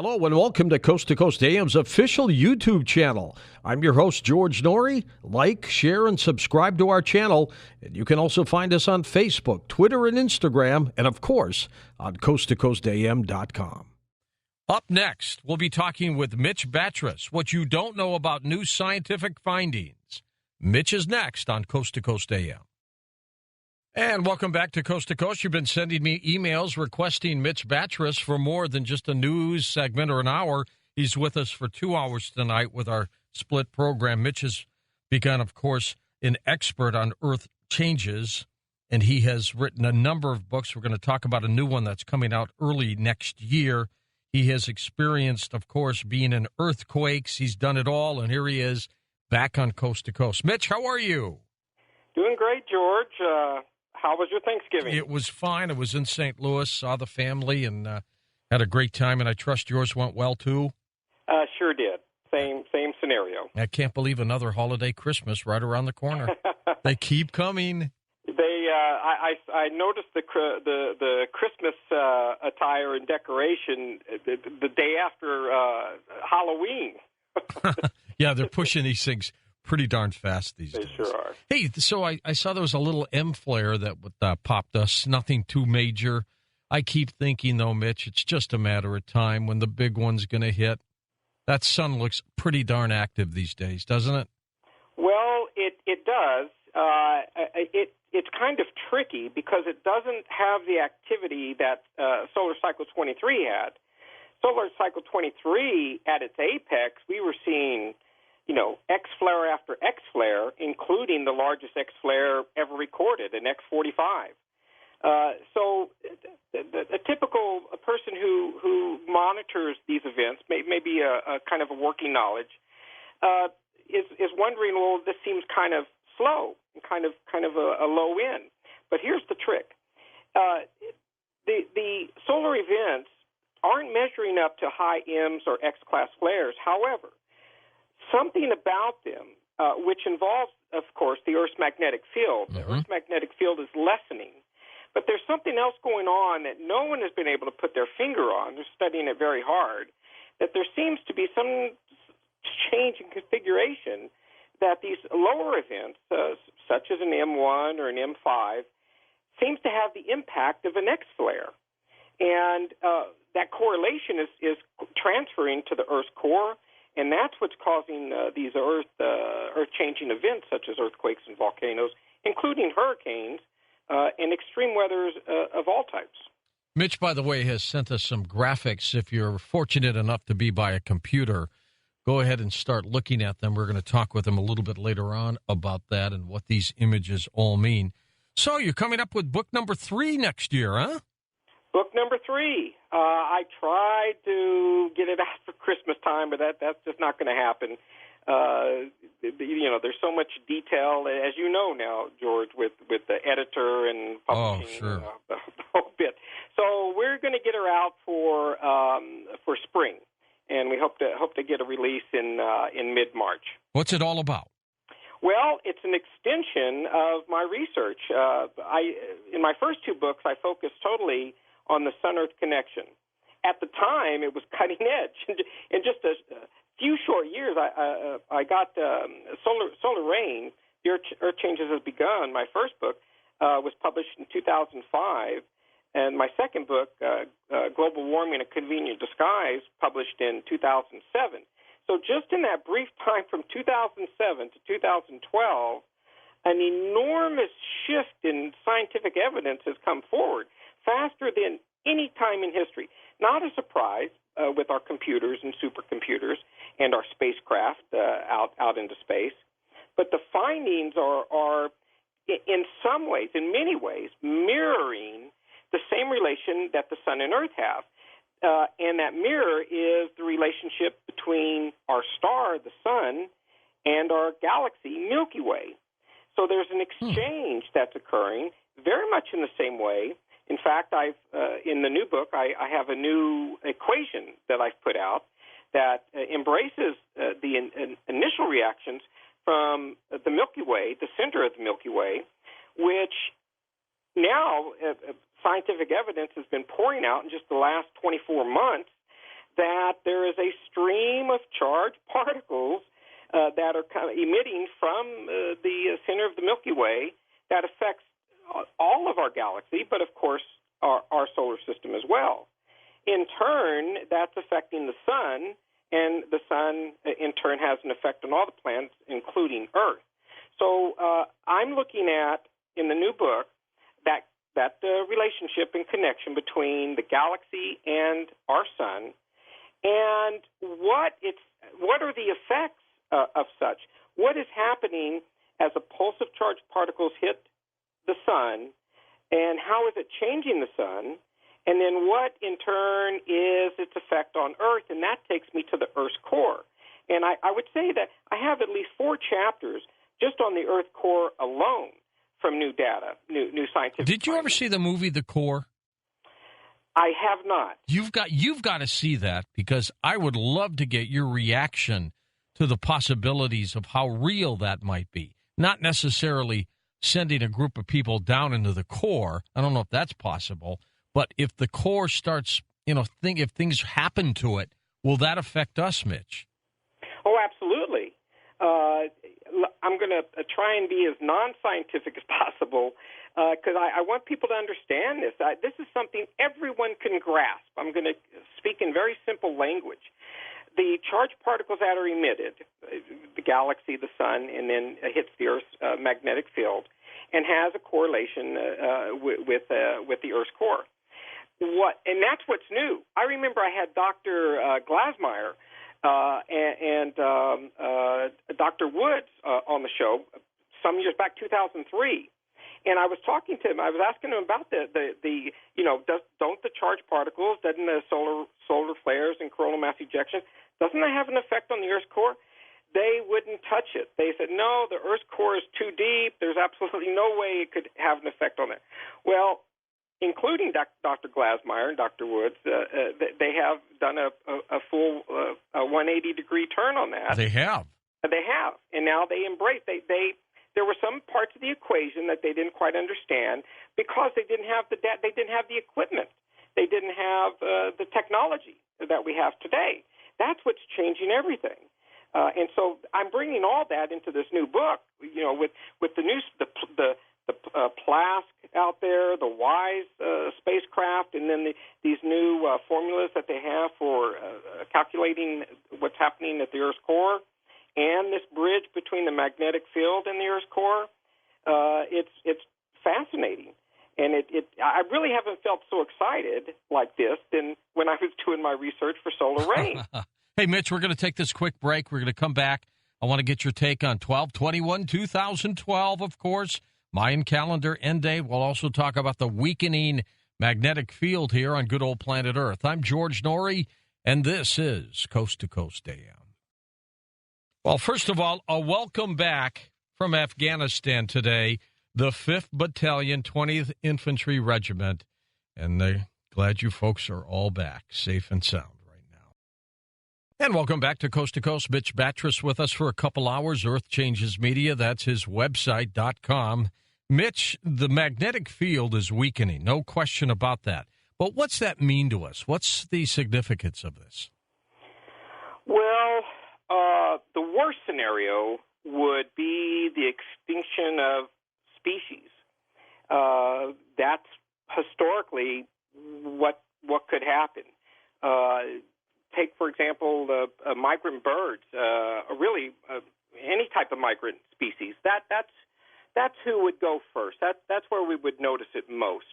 Hello and welcome to Coast AM's official YouTube channel. I'm your host, George Norrie. Like, share, and subscribe to our channel. And you can also find us on Facebook, Twitter, and Instagram, and of course, on coasttocoastam.com. Up next, we'll be talking with Mitch Battros, what you don't know about new scientific findings. Mitch is next on Coast to Coast AM. And welcome back to Coast. You've been sending me emails requesting Mitch Battros for more than just a news segment or an hour. He's with us for 2 hours tonight with our split program. Mitch has begun, of course, an expert on Earth changes, and he has written a number of books. We're going to talk about a new one that's coming out early next year. He has experienced, of course, being in earthquakes. He's done it all, and here he is back on Coast to Coast. Mitch, how are you? Doing great, George. How was your Thanksgiving? It was fine. I was in St. Louis, saw the family, and had a great time, and I trust yours went well, too? Sure did. Same scenario. I can't believe another holiday Christmas right around the corner. They keep coming. I noticed the Christmas attire and decoration the day after Halloween. Yeah, they're pushing these things pretty darn fast these days. They sure are. Hey, so I saw there was a little M flare that popped us, nothing too major. I keep thinking, though, Mitch, it's just a matter of time when the big one's going to hit. That sun looks pretty darn active these days, doesn't it? Well, it does. It's kind of tricky because it doesn't have the activity that solar cycle 23 had. Solar cycle 23, at its apex, we were seeing X flare after X flare, including the largest X flare ever recorded, an X45. So a typical person who monitors these events, maybe a kind of a working knowledge, is wondering, well, this seems kind of slow and kind of a low end. But here's the trick: the solar events aren't measuring up to high M's or X-class flares. However, something about them, which involves, of course, the Earth's magnetic field. The Earth's magnetic field is lessening. But there's something else going on that no one has been able to put their finger on. They're studying it very hard, that there seems to be some change in configuration that these lower events, such as an M1 or an M5, seems to have the impact of an X flare. And that correlation is transferring to the Earth's core, and that's what's causing these earth-changing events such as earthquakes and volcanoes, including hurricanes and extreme weathers of all types. Mitch, by the way, has sent us some graphics. If you're fortunate enough to be by a computer, go ahead and start looking at them. We're going to talk with him a little bit later on about that and what these images all mean. So you're coming up with book number 3 next year, huh? Book number 3. I tried to get it out for Christmas time, but that's just not going to happen. There's so much detail, as you know now, George, with the editor and publishing, sure. The whole bit. So we're going to get her out for spring, and we hope to get a release in mid-March. What's it all about? Well, it's an extension of my research. In my first 2 books, I focused totally on the Sun-Earth connection. At the time, it was cutting edge. In just a few short years, I got Solar Rain, The Earth Changes Has Begun. My first book was published in 2005, and my second book, Global Warming, A Convenient Disguise, published in 2007. So just in that brief time from 2007 to 2012, an enormous shift in scientific evidence has come forward, faster than any time in history. Not a surprise with our computers and supercomputers and our spacecraft out into space. But the findings are in some ways, in many ways, mirroring the same relation that the Sun and Earth have. And that mirror is the relationship between our star, the Sun, and our galaxy, Milky Way. So there's an exchange that's occurring very much in the same way. In fact, in the new book, I have a new equation that I've put out that embraces the initial reactions from the Milky Way, the center of the Milky Way, which now scientific evidence has been pouring out in just the last 24 months that there is a stream of charged particles that are kind of emitting from the center of the Milky Way that affects all of our galaxy, but of course our solar system as well. In turn, that's affecting the sun, and the sun in turn has an effect on all the planets, including Earth. So I'm looking at, in the new book, that relationship and connection between the galaxy and our sun, and what are the effects of such? What is happening as a pulse of charged particles hit the sun, and how is it changing the sun? And then what, in turn, is its effect on Earth? And that takes me to the Earth's core. And I would say that I have at least 4 chapters just on the Earth core alone from new data, new scientific. Did you ever see the movie The Core? I have not. You've got to see that, because I would love to get your reaction to the possibilities of how real that might be. Not necessarily sending a group of people down into the core. I don't know if that's possible. But if the core starts, if things happen to it, will that affect us, Mitch? Oh, absolutely. I'm going to try and be as non-scientific as possible because I want people to understand this. This is something everyone can grasp. I'm going to speak in very simple language. The charged particles that are emitted, the galaxy, the sun, and then hits the Earth's magnetic field, and has a correlation with the Earth's core. And that's what's new. I remember I had Dr. Glasmeyer and Dr. Woods on the show some years back, 2003, and I was talking to him. I was asking him about don't the charged particles, doesn't the solar flares and coronal mass ejection, doesn't that have an effect on the Earth's core? They wouldn't touch it. They said, no, the Earth's core is too deep. There's absolutely no way it could have an effect on it. Well, including Dr. Glasmeyer and Dr. Woods, they have done a full 180-degree turn on that. They have. They have, and now they embrace. There were some parts of the equation that they didn't quite understand because they didn't have the equipment. They didn't have the technology that we have today. That's what's changing everything. And so I'm bringing all that into this new book. With the new the Plask out there, the WISE spacecraft, and then these new formulas that they have for calculating what's happening at the Earth's core, and this bridge between the magnetic field and the Earth's core. It's fascinating, and I really haven't felt so excited like this than when I was doing my research for solar rain. Hey, Mitch, we're going to take this quick break. We're going to come back. I want to get your take on 12/21/2012, of course. Mayan calendar end day. We'll also talk about the weakening magnetic field here on good old planet Earth. I'm George Norrie, and this is Coast to Coast AM. Well, first of all, a welcome back from Afghanistan today, the 5th Battalion, 20th Infantry Regiment, and glad you folks are all back, safe and sound. And welcome back to Coast. Mitch Battros with us for a couple hours. Earth Changes Media, that's his website.com. Mitch, the magnetic field is weakening, no question about that. But what's that mean to us? What's the significance of this? Well, the worst scenario would be the extinction of species. That's historically what could happen. Take, for example, migrant birds, really any type of migrant species. That's who would go first. That's where we would notice it most.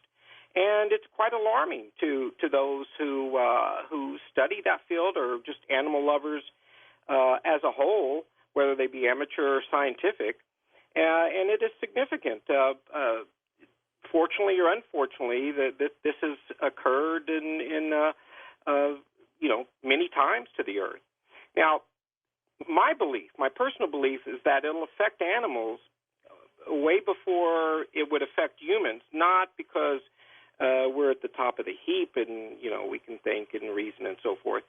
And it's quite alarming to those who study that field or just animal lovers as a whole, whether they be amateur or scientific. And it is significant. Fortunately or unfortunately, this has occurred in many times to the Earth. Now, my personal belief, is that it'll affect animals way before it would affect humans, not because we're at the top of the heap and, we can think and reason and so forth,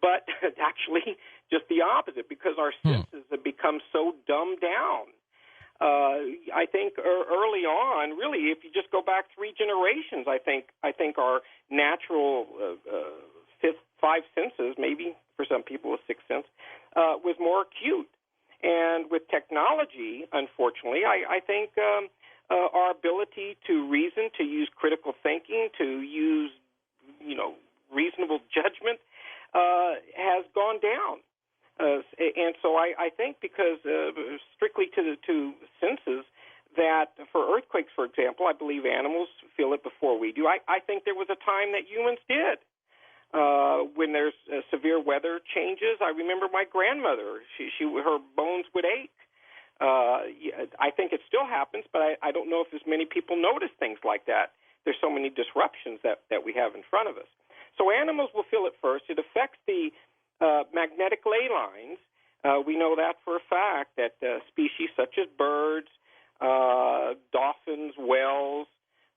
but actually just the opposite, because our senses have become so dumbed down. I think early on, really, if you just go back 3 generations, I think our natural five senses, maybe for some people a sixth sense, was more acute. And with technology, unfortunately, I think our ability to reason, to use critical thinking, to use, reasonable judgment has gone down. And so I think because strictly to senses, that for earthquakes, for example, I believe animals feel it before we do. I think there was a time that humans did. When there's severe weather changes, I remember my grandmother, her bones would ache. I think it still happens, but I don't know if as many people notice things like that. There's so many disruptions that we have in front of us. So animals will feel it first. It affects the magnetic ley lines. We know that for a fact, that species such as birds, dolphins, whales,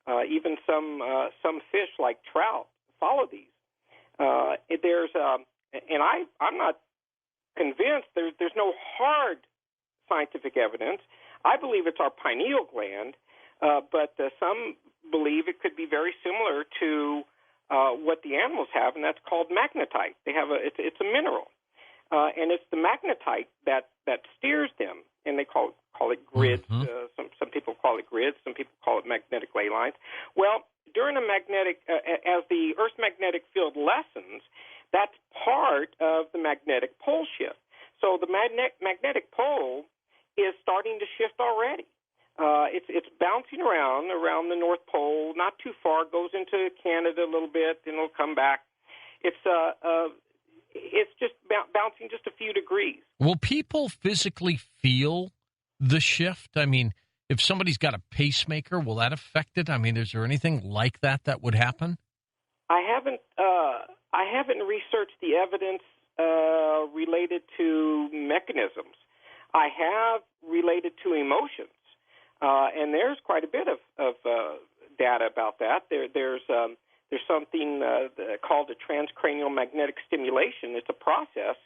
even some fish like trout follow these. I'm not convinced. There's no hard scientific evidence. I believe it's our pineal gland, but some believe it could be very similar to what the animals have, and that's called magnetite. They have it's a mineral, and it's the magnetite that steers them, and they call it grids. Mm-hmm. Some people call it grids. Some people call it magnetic ley lines. Well, during as the Earth's magnetic field lessens, that's part of the magnetic pole shift. So the magnetic pole is starting to shift already. It's bouncing around the North Pole, not too far. Goes into Canada a little bit, then it'll come back. It's just bouncing just a few degrees. Will people physically feel the shift? I mean, if somebody's got a pacemaker, will that affect it? I mean, is there anything like that would happen? I haven't researched the evidence related to mechanisms. I have related to emotions, and there's quite a bit of data about that. There's something called a transcranial magnetic stimulation. It's a process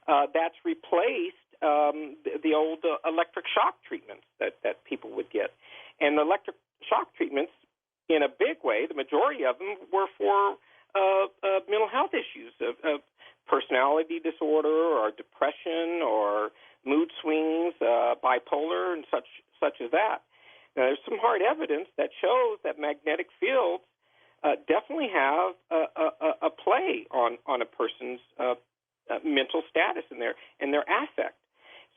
that's replaced the old electric shock treatments that people would get. And the electric shock treatments, in a big way, the majority of them were for mental health issues of personality disorder or depression or mood swings, bipolar, and such as that. Now, there's some hard evidence that shows that magnetic fields definitely have a play on a person's mental status and their affect.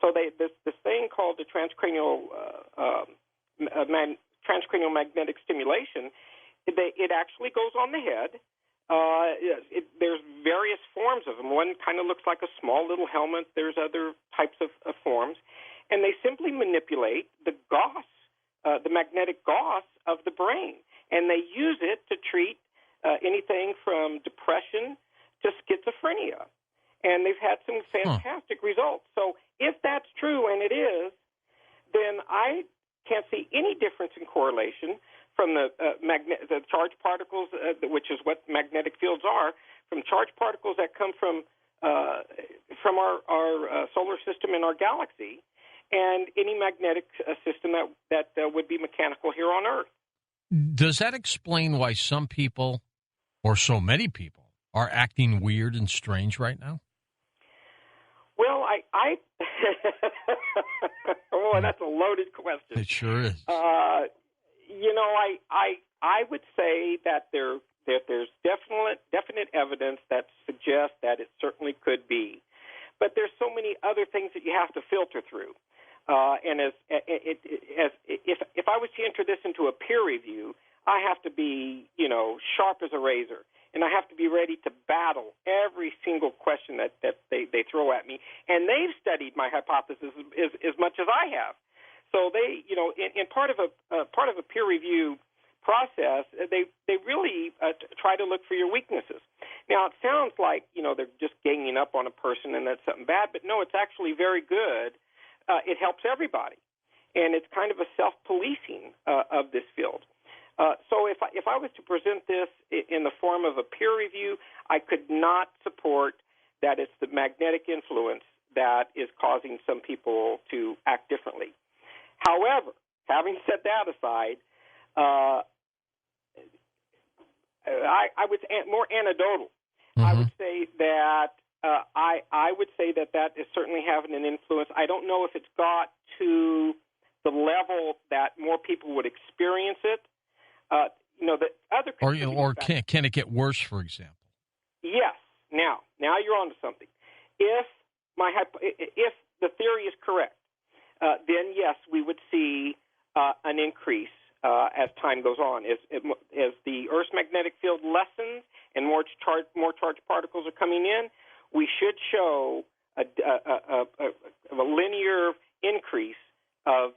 So this thing called the transcranial magnetic stimulation, it actually goes on the head. There's various forms of them. One kind of looks like a small little helmet. There's other types of forms. And they simply manipulate the gauss, the magnetic gauss of the brain. And they use it to treat anything from depression to schizophrenia. And they've had some fantastic results. So if that's true, and it is, then I can't see any difference in correlation from the charged particles, which is what magnetic fields are, from charged particles that come from our solar system and our galaxy, and any magnetic system that would be mechanical here on Earth. Does that explain why some people, or so many people, are acting weird and strange right now? Well, I oh, that's a loaded question. It sure is. I would say that there's definite evidence that suggests that it certainly could be, but there's so many other things that you have to filter through. And if I was to enter this into a peer review, I have to be sharp as a razor. And I have to be ready to battle every single question that they throw at me. And they've studied my hypothesis as much as I have. So they, in part of a peer review process, they really try to look for your weaknesses. Now, it sounds like they're just ganging up on a person and that's something bad, but no, it's actually very good. It helps everybody, and it's kind of a self-policing of this field. So if I was to present this in the form of a peer review, I could not support that it's the magnetic influence that is causing some people to act differently. However, having set that aside, I was more anecdotal. I would say that I would say that is certainly having an influence. I don't know if it's got to the level that more people would experience it. The other or can it get worse, for example? Yes. Now you're on to something. If the theory is correct, then yes, we would see an increase as time goes on. As the Earth's magnetic field lessens and more charged particles are coming in, we should show a linear increase of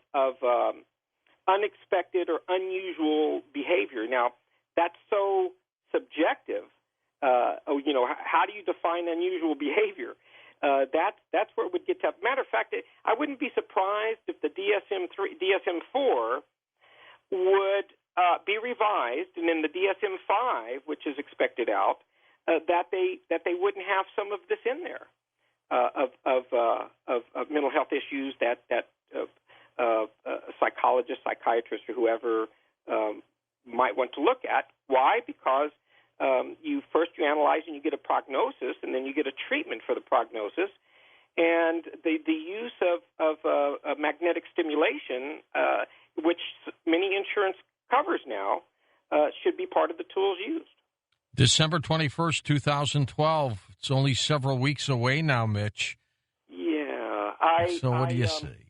unexpected or unusual behavior. Now, that's so subjective. How do you define unusual behavior? That's where it would get tough. Matter of fact, I wouldn't be surprised if the DSM-4 would be revised, and in the DSM-5, which is expected out, that they wouldn't have some of this in there of mental health issues that psychologists, psychiatrists, or whoever might want to look at. Why? Because you analyze and you get a prognosis, and then you get a treatment for the prognosis. And the use of magnetic stimulation, which many insurance covers now, should be part of the tools used. December 21st, 2012. It's only several weeks away now, Mitch. Yeah. So what do you say?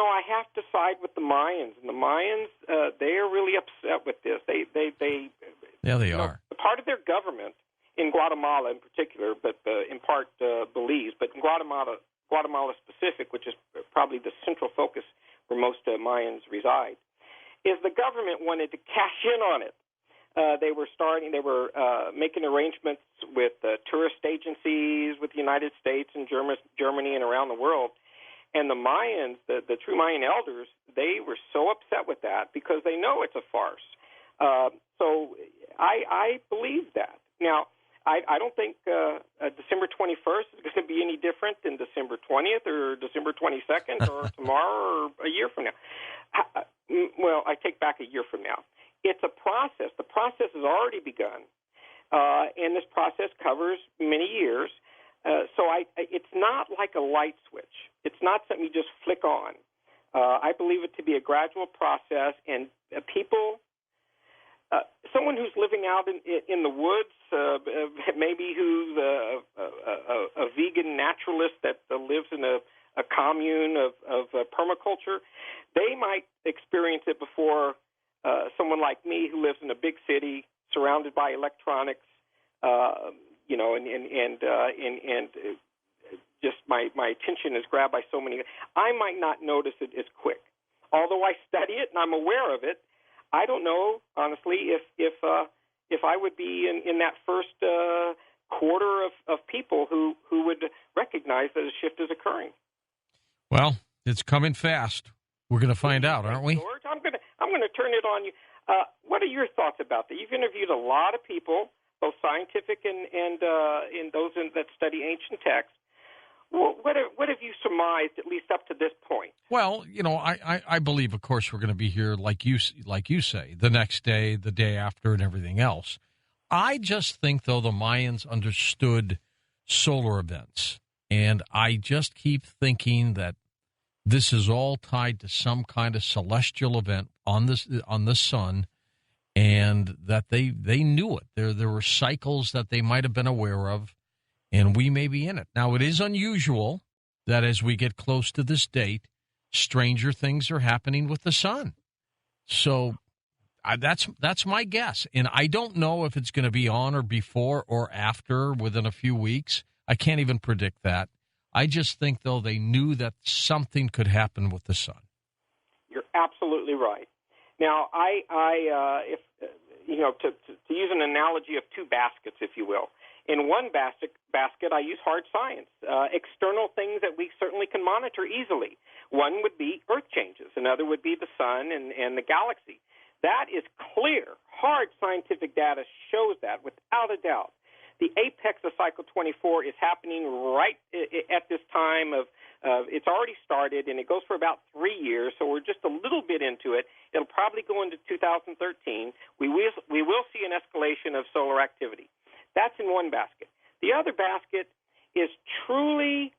I have to side with the Mayans. And the Mayans, they are really upset with this. They are. Part of their government, in Guatemala in particular, but in part Belize, but in Guatemala specific, which is probably the central focus where most Mayans reside, is the government wanted to cash in on it. They were making arrangements with tourist agencies with the United States and Germany and around the world. And the Mayans, the true Mayan elders, they were so upset with that because they know it's a farce. So I believe that. Now, I don't think December 21st is going to be any different than December 20th or December 22nd or tomorrow or a year from now. Well, I take back a year from now. It's a process. The process has already begun, and this process covers many years. So it's not like a light switch. It's not something you just flick on. I believe it to be a gradual process, and people, someone who's living out in the woods, maybe who's a vegan naturalist that lives in a commune of permaculture, they might experience it before someone like me who lives in a big city surrounded by electronics, and just my attention is grabbed by so many. I might not notice it as quick. Although I study it and I'm aware of it, I don't know, honestly, if I would be in that first quarter of people who would recognize that a shift is occurring. Well, it's coming fast. We're going to find out, aren't we? George, I'm going to turn it on you. What are your thoughts about that? You've interviewed a lot of people, both scientific and those that study ancient texts. What have you surmised, at least up to this point? Well, I believe, of course, we're going to be here, like you say, the next day, the day after, and everything else. I just think, though, the Mayans understood solar events, and I just keep thinking that this is all tied to some kind of celestial event on the sun, and that they knew it. There were cycles that they might have been aware of, and we may be in it. Now, it is unusual that as we get close to this date, stranger things are happening with the sun. So that's my guess. And I don't know if it's going to be on or before or after within a few weeks. I can't even predict that. I just think, though, they knew that something could happen with the sun. You're absolutely right. Now, if to use an analogy of two baskets, if you will. In one basket, I use hard science, external things that we certainly can monitor easily. One would be Earth changes. Another would be the sun and the galaxy. That is clear. Hard scientific data shows that without a doubt. The apex of cycle 24 is happening right at this time it's already started, and it goes for about 3 years, so we're just a little bit into it. It'll probably go into 2013. We will see an escalation of solar activity. That's in one basket. The other basket is truly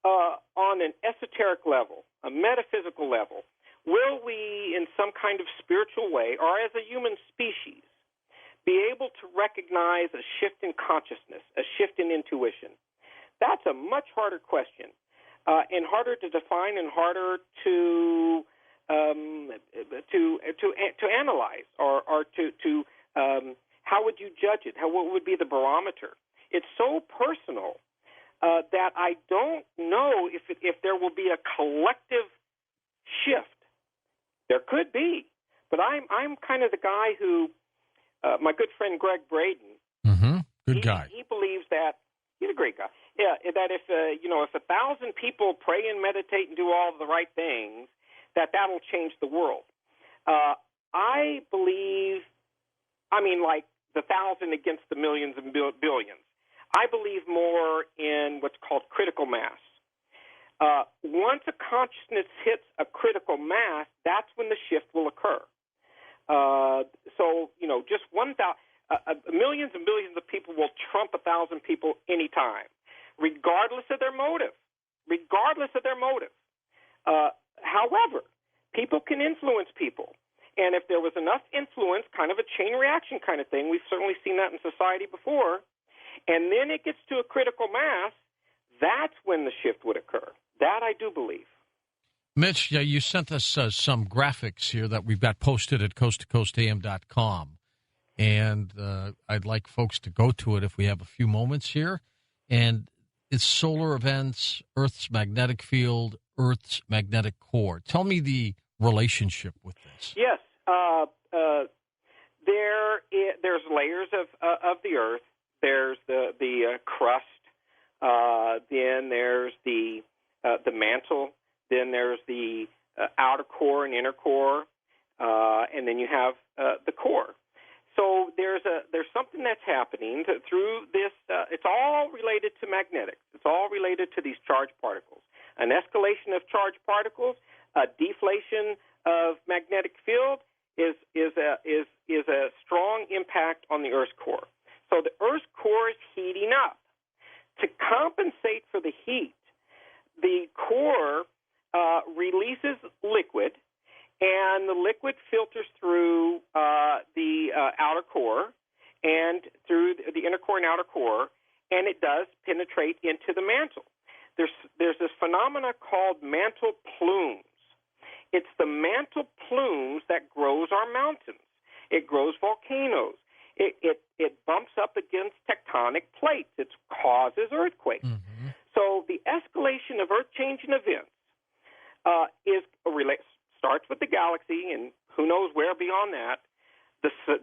on an esoteric level, a metaphysical level. Will we, in some kind of spiritual way, or as a human species, be able to recognize a shift in consciousness, a shift in intuition? That's a much harder question, and harder to define, and harder to analyze, or to how would you judge it? What would be the barometer? It's so personal that I don't know if there will be a collective shift. There could be, but I'm kind of the guy who, my good friend Greg Braden, good guy. He believes that he's a great guy. Yeah, that if 1,000 people pray and meditate and do all of the right things, that'll change the world. I believe, like the 1,000 against the millions and billions. I believe more in what's called critical mass. Once a consciousness hits a critical mass, that's when the shift will occur. Just 1,000, millions and billions of people will trump 1,000 people anytime, regardless of their motive. However, people can influence people. And if there was enough influence, kind of a chain reaction kind of thing, we've certainly seen that in society before, and then it gets to a critical mass, that's when the shift would occur. That I do believe. Mitch, you sent us some graphics here that we've got posted at coasttocoastam.com, and I'd like folks to go to it if we have a few moments here. And it's solar events, Earth's magnetic field, Earth's magnetic core. Tell me the relationship with this. Yes. There's layers of the Earth. There's the crust. Then there's the mantle. Then there's the outer core and inner core, and then you have the core. So there's something that's happening through this. It's all related to magnetics. It's all related to these charged particles. An escalation of charged particles, a deflation of magnetic field is a strong impact on the Earth's core. So the Earth's core is heating up. To compensate for the heat, the core releases liquid, and the liquid filters through the outer core and through the inner core and outer core, and it does penetrate into the mantle. There's this phenomena called mantle plumes. It's the mantle plumes that grows our mountains. It grows volcanoes. It bumps up against tectonic plates. It causes earthquakes. Mm-hmm. So the escalation of earth-changing events starts with the galaxy, and who knows where beyond that,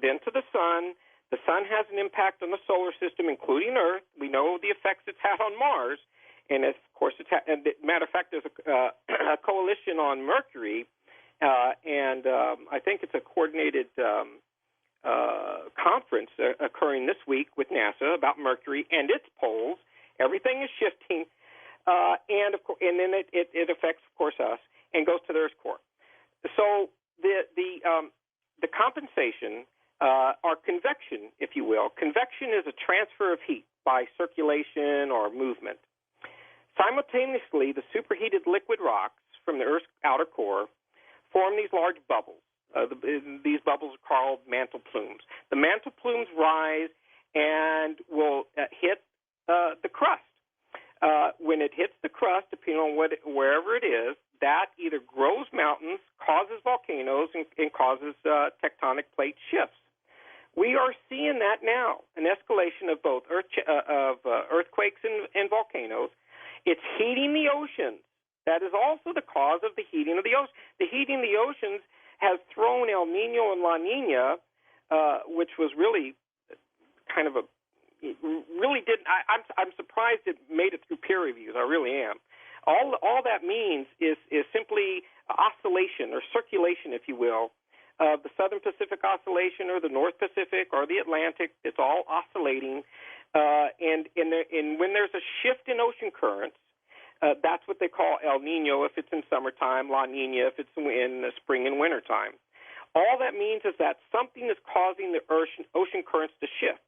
then to the sun. The sun has an impact on the solar system, including Earth. We know the effects it's had on Mars, and of course, matter of fact, there's a coalition on Mercury, and I think it's a coordinated conference occurring this week with NASA about Mercury and its poles. Everything is shifting, and then it affects, of course, us and goes to the Earth's core. So the compensation, or convection, if you will. Convection is a transfer of heat by circulation or movement. Simultaneously, the superheated liquid rocks from the Earth's outer core form these large bubbles. These bubbles are called mantle plumes. The mantle plumes rise and will hit the crust. When it hits the crust, depending on wherever it is, that either grows mountains, causes volcanoes, and causes tectonic plate shifts. We are seeing that now, an escalation of both earthquakes and volcanoes. It's heating the oceans. That is also the cause of the heating of the oceans. The heating of the oceans has thrown El Nino and La Nina, which was really kind of I'm surprised it made it through peer reviews. I really am. All that means is simply oscillation or circulation, if you will, of the Southern Pacific Oscillation or the North Pacific or the Atlantic. It's all oscillating, and when there's a shift in ocean currents, that's what they call El Nino if it's in summertime, La Nina if it's in the spring and wintertime. All that means is that something is causing the ocean currents to shift.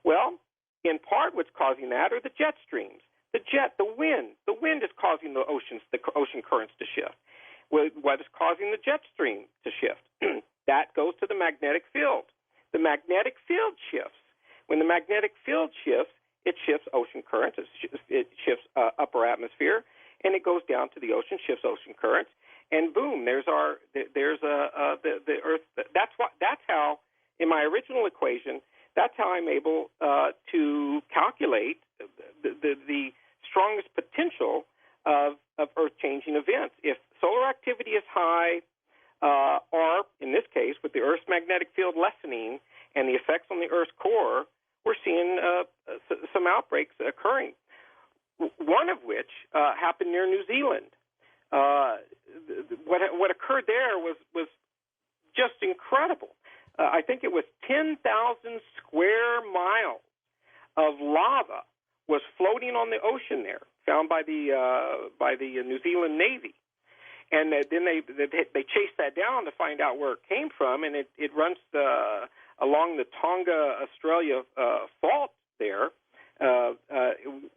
Well, in part, what's causing that are the jet streams. The wind. The wind is causing the ocean currents to shift. What is causing the jet stream to shift? That goes to the magnetic field. The magnetic field shifts. When the magnetic field shifts, it shifts ocean currents. It shifts upper atmosphere, and it goes down to the ocean, shifts ocean currents, and boom, there's the Earth. That's how, in my original equation, that's how I'm able to calculate the strongest potential of Earth-changing events. If solar activity is high, or in this case, with the Earth's magnetic field lessening and the effects on the Earth's core, we're seeing some outbreaks occurring. One of which happened near New Zealand. What occurred there was just incredible. I think it was 10,000 square miles of lava was floating on the ocean there, found by the New Zealand Navy, and then they chased that down to find out where it came from, and it runs along the Tonga, Australia fault there,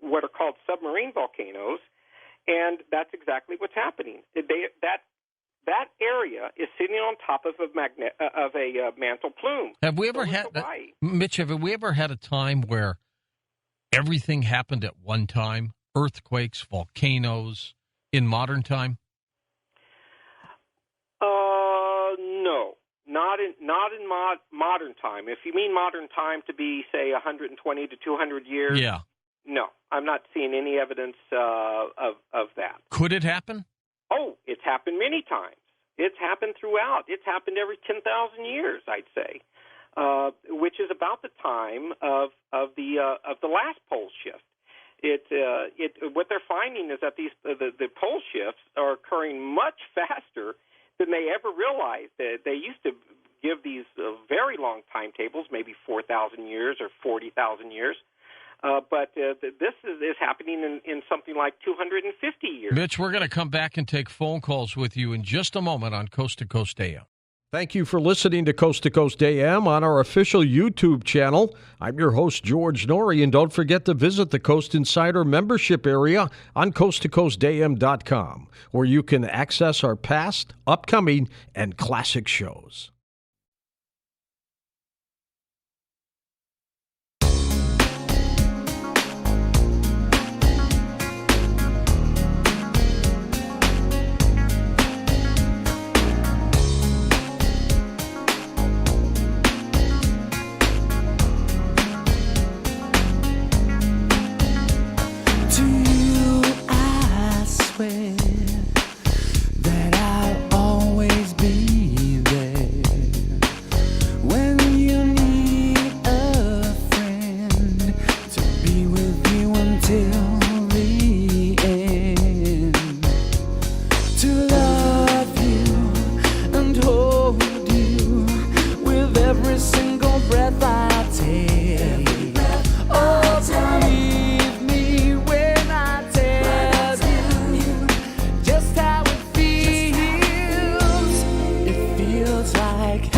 what are called submarine volcanoes, and that's exactly what's happening. That area is sitting on top of a mantle plume. Have we ever had, Mitch? Have we ever had a time where everything happened at one time? Earthquakes, volcanoes, in modern time? No, not in modern time. If you mean modern time to be, say, 120 to 200 years, yeah. No, I'm not seeing any evidence of that. Could it happen? Oh, it's happened many times. It's happened throughout. It's happened every 10,000 years, I'd say, which is about the time of the last pole shift. What they're finding is that the pole shifts are occurring much faster than they ever realized. They used to give these very long timetables, maybe 4,000 years or 40,000 years. But this is happening in something like 250 years. Mitch, we're going to come back and take phone calls with you in just a moment on Coast to Coast AM. Thank you for listening to Coast AM on our official YouTube channel. I'm your host, George Norrie, and don't forget to visit the Coast Insider membership area on coasttocoastam.com, where you can access our past, upcoming, and classic shows. Like